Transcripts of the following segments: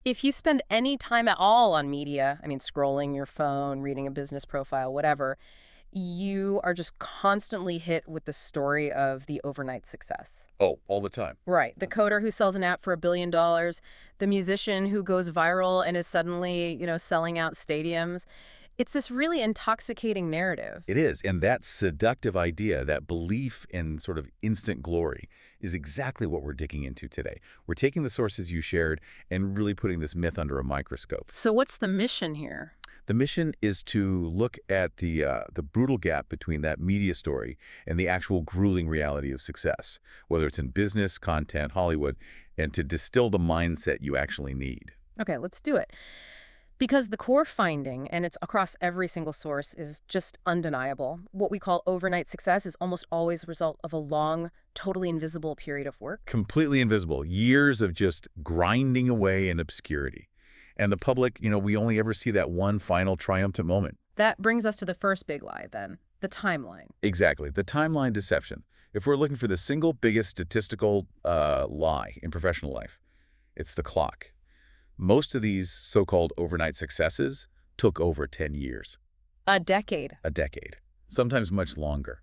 If you spend any time at all on media, I mean, scrolling your phone, reading a business profile, whatever, you are just constantly hit with the story of the overnight success. Oh, all the time. Right. The coder who sells an app for $1 billion, the musician who goes viral and is suddenly, selling out stadiums. It's this really intoxicating narrative. It is, and that seductive idea, that belief in sort of instant glory, is exactly what we're digging into today. We're taking the sources you shared and really putting this myth under a microscope. So what's the mission here? The mission is to look at the brutal gap between that media story and the actual grueling reality of success, whether it's in business, content, Hollywood, and to distill the mindset you actually need. Okay, let's do it. Because the core finding, and it's across every single source, is just undeniable. What we call overnight success is almost always a result of a long, totally invisible period of work. Completely invisible, years of just grinding away in obscurity. And the public, we only ever see that one final triumphant moment. That brings us to the first big lie, then, the timeline. Exactly, the timeline deception. If we're looking for the single biggest statistical lie in professional life, it's the clock. Most of these so-called overnight successes took over 10 years. A decade. A decade, sometimes much longer.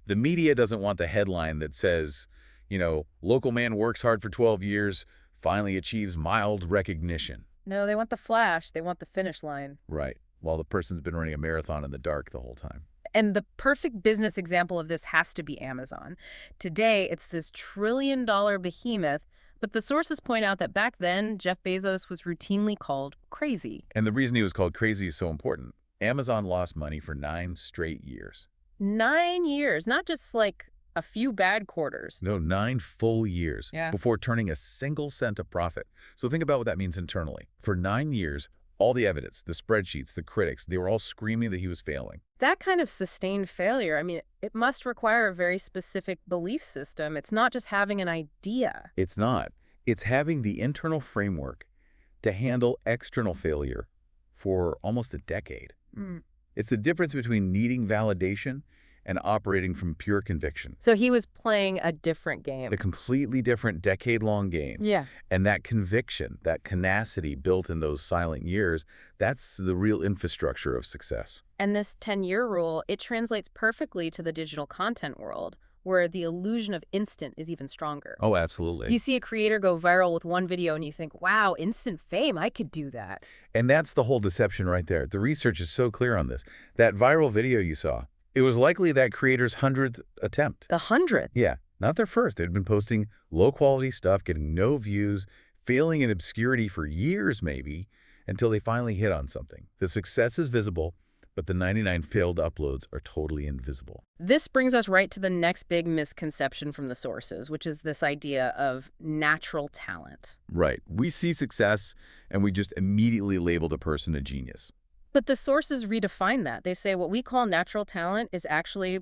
The media doesn't want the headline that says, local man works hard for 12 years, finally achieves mild recognition. No, they want the flash. They want the finish line. Right, while the person's been running a marathon in the dark the whole time. And the perfect business example of this has to be Amazon. Today, it's this trillion-dollar behemoth, but the sources point out that back then, Jeff Bezos was routinely called crazy. And the reason he was called crazy is so important. Amazon lost money for 9 straight years. 9 years, not just like a few bad quarters. No, 9 full years before turning a single cent a profit. So think about what that means internally. For 9 years, all the evidence, the spreadsheets, the critics, they were all screaming that he was failing. That kind of sustained failure, I mean, it must require a very specific belief system. It's not just having an idea. It's not. It's having the internal framework to handle external failure for almost a decade. It's the difference between needing validation and operating from pure conviction. So he was playing a different game. A completely different decade-long game. Yeah. And that conviction, that tenacity built in those silent years, that's the real infrastructure of success. And this 10-year rule, it translates perfectly to the digital content world, where the illusion of instant is even stronger. Oh, absolutely. You see a creator go viral with one video and you think, wow, instant fame, I could do that. And that's the whole deception right there. The research is so clear on this. That viral video you saw, it was likely that creator's 100th attempt. The 100th? Yeah, not their first. They'd been posting low-quality stuff, getting no views, failing in obscurity for years maybe, until they finally hit on something. The success is visible, but the 99 failed uploads are totally invisible. This brings us right to the next big misconception from the sources, which is this idea of natural talent. Right. We see success, and we just immediately label the person a genius. But the sources redefine that. They say what we call natural talent is actually,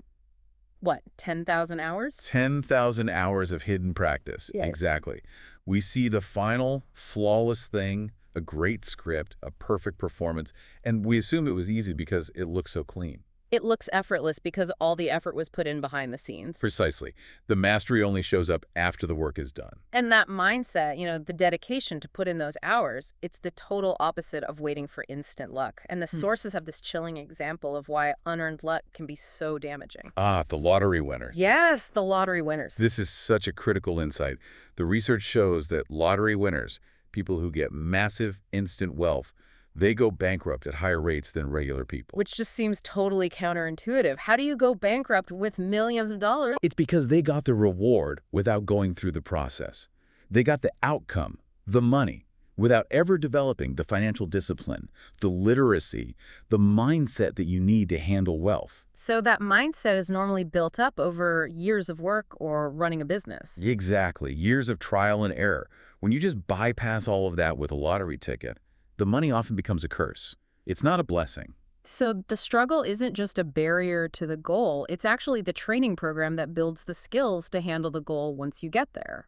10,000 hours? 10,000 hours of hidden practice. Yeah. Exactly. We see the final, flawless thing, a great script, a perfect performance, and we assume it was easy because it looks so clean. It looks effortless because all the effort was put in behind the scenes. Precisely. The mastery only shows up after the work is done. And that mindset, the dedication to put in those hours, it's the total opposite of waiting for instant luck. And the sources have this chilling example of why unearned luck can be so damaging. Ah, the lottery winners. Yes, the lottery winners. This is such a critical insight. The research shows that lottery winners, people who get massive instant wealth, they go bankrupt at higher rates than regular people. Which just seems totally counterintuitive. How do you go bankrupt with millions of dollars? It's because they got the reward without going through the process. They got the outcome, the money, without ever developing the financial discipline, the literacy, the mindset that you need to handle wealth. So that mindset is normally built up over years of work or running a business. Exactly. Years of trial and error. When you just bypass all of that with a lottery ticket, the money often becomes a curse. It's not a blessing. So the struggle isn't just a barrier to the goal. It's actually the training program that builds the skills to handle the goal once you get there.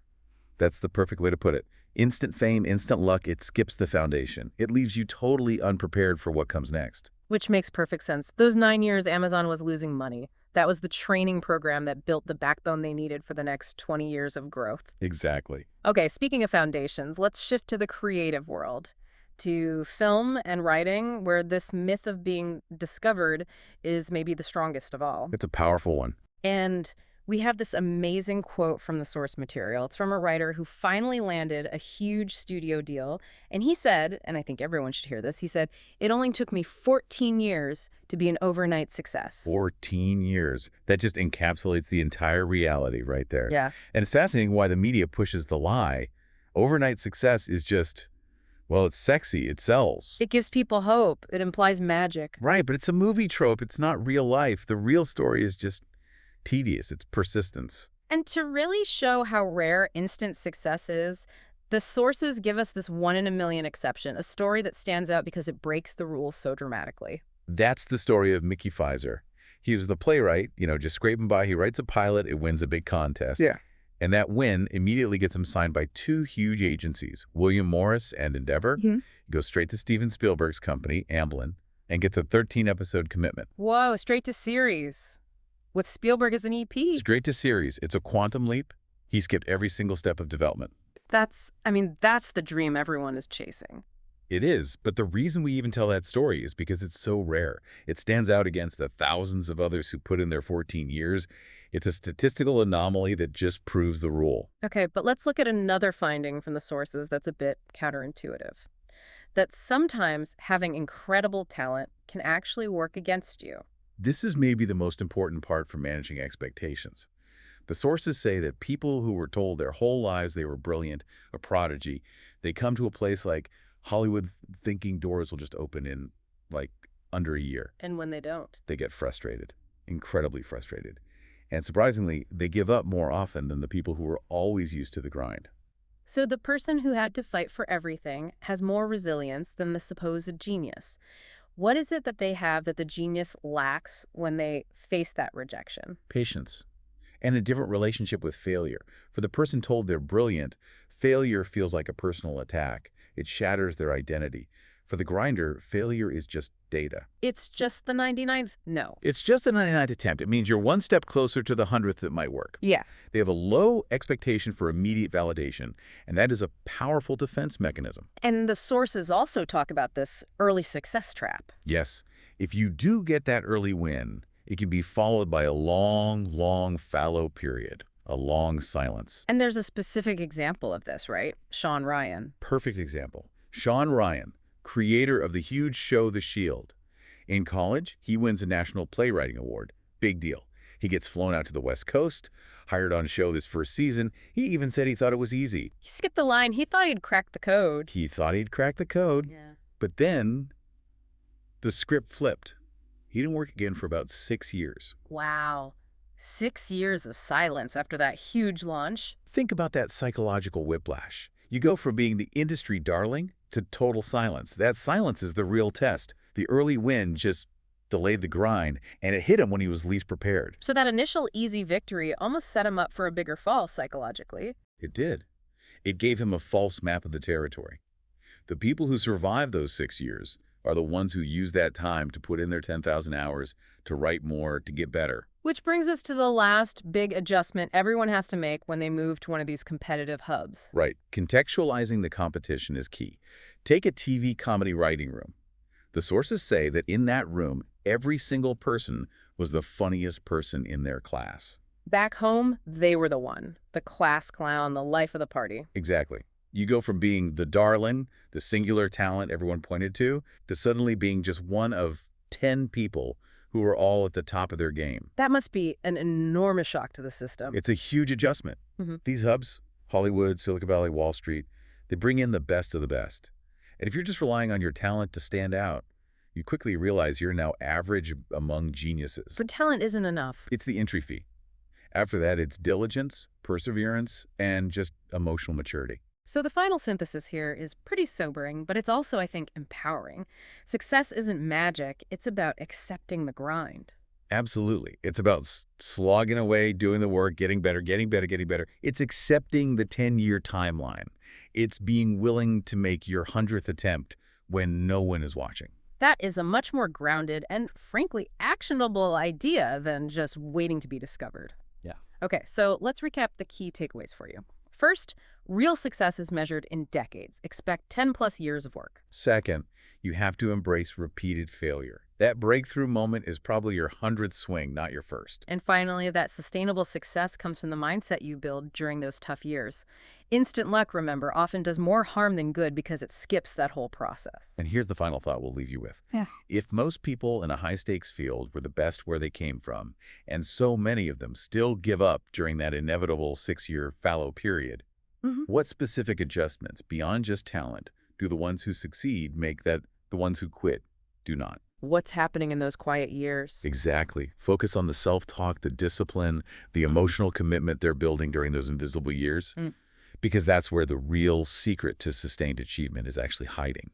That's the perfect way to put it. Instant fame, instant luck, it skips the foundation. It leaves you totally unprepared for what comes next. Which makes perfect sense. Those 9 years, Amazon was losing money. That was the training program that built the backbone they needed for the next 20 years of growth. Exactly. Okay, speaking of foundations, let's shift to the creative world, to film and writing, where this myth of being discovered is maybe the strongest of all. It's a powerful one. And we have this amazing quote from the source material. It's from a writer who finally landed a huge studio deal. And he said, and I think everyone should hear this, he said, "It only took me 14 years to be an overnight success." 14 years. That just encapsulates the entire reality right there. Yeah. And it's fascinating why the media pushes the lie. Overnight success is just, well, it's sexy. It sells. It gives people hope. It implies magic. Right, but it's a movie trope. It's not real life. The real story is just tedious. It's persistence. And to really show how rare instant success is, the sources give us this 1 in a million exception, a story that stands out because it breaks the rules so dramatically. That's the story of Mickey Pfizer. He was the playwright, just scraping by. He writes a pilot. It wins a big contest. Yeah. And that win immediately gets him signed by two huge agencies, William Morris and Endeavor. Mm-hmm. He goes straight to Steven Spielberg's company, Amblin, and gets a 13-episode commitment. Whoa, straight to series. With Spielberg as an EP. Straight to series. It's a quantum leap. He skipped every single step of development. That's the dream everyone is chasing. It is, but the reason we even tell that story is because it's so rare. It stands out against the thousands of others who put in their 14 years. It's a statistical anomaly that just proves the rule. Okay, but let's look at another finding from the sources that's a bit counterintuitive. That sometimes having incredible talent can actually work against you. This is maybe the most important part for managing expectations. The sources say that people who were told their whole lives they were brilliant, a prodigy, they come to a place like Hollywood thinking doors will just open in, under a year. And when they don't. They get frustrated, incredibly frustrated. And surprisingly, they give up more often than the people who were always used to the grind. So the person who had to fight for everything has more resilience than the supposed genius. What is it that they have that the genius lacks when they face that rejection? Patience. And a different relationship with failure. For the person told they're brilliant, failure feels like a personal attack. It shatters their identity. For the grinder, failure is just data. It's just the 99th? No. It's just the 99th attempt. It means you're one step closer to the 100th that might work. Yeah. They have a low expectation for immediate validation, and that is a powerful defense mechanism. And the sources also talk about this early success trap. Yes, if you do get that early win, it can be followed by a long, long fallow period, a long silence. And there's a specific example of this, right? Sean Ryan. Perfect example. Sean Ryan, creator of the huge show The Shield. In college, he wins a National Playwriting Award. Big deal. He gets flown out to the West Coast, hired on a show this first season. He even said he thought it was easy. He skipped the line. He thought he'd cracked the code. He thought he'd cracked the code. Yeah. But then the script flipped. He didn't work again for about 6 years. Wow. 6 years of silence after that huge launch. Think about that psychological whiplash. You go from being the industry darling to total silence. That silence is the real test. The early win just delayed the grind, and it hit him when he was least prepared. So that initial easy victory almost set him up for a bigger fall psychologically. It did. It gave him a false map of the territory. The people who survive those 6 years are the ones who use that time to put in their 10,000 hours, to write more, to get better. Which brings us to the last big adjustment everyone has to make when they move to one of these competitive hubs. Right. Contextualizing the competition is key. Take a TV comedy writing room. The sources say that in that room, every single person was the funniest person in their class. Back home, they were the class clown, the life of the party. Exactly. You go from being the darling, the singular talent everyone pointed to suddenly being just one of 10 people who are all at the top of their game. That must be an enormous shock to the system. It's a huge adjustment. These hubs, Hollywood, Silicon Valley, Wall Street, they bring in the best of the best. And if you're just relying on your talent to stand out, you quickly realize you're now average among geniuses. But talent isn't enough. It's the entry fee. After that, it's diligence, perseverance, and just emotional maturity. So the final synthesis here is pretty sobering, but it's also, I think, empowering. Success isn't magic. It's about accepting the grind. Absolutely. It's about slogging away, doing the work, getting better, getting better, getting better. It's accepting the 10-year timeline. It's being willing to make your 100th attempt when no one is watching. That is a much more grounded and, frankly, actionable idea than just waiting to be discovered. Yeah. Okay, so let's recap the key takeaways for you. First, real success is measured in decades. Expect 10 plus years of work. Second, you have to embrace repeated failure. That breakthrough moment is probably your 100th swing, not your first. And finally, that sustainable success comes from the mindset you build during those tough years. Instant luck, remember, often does more harm than good because it skips that whole process. And here's the final thought we'll leave you with. Yeah. If most people in a high-stakes field were the best where they came from, and so many of them still give up during that inevitable 6-year fallow period, what specific adjustments, beyond just talent, do the ones who succeed make that the ones who quit do not? What's happening in those quiet years? Exactly. Focus on the self-talk, the discipline, the emotional commitment they're building during those invisible years, Mm. because that's where the real secret to sustained achievement is actually hiding.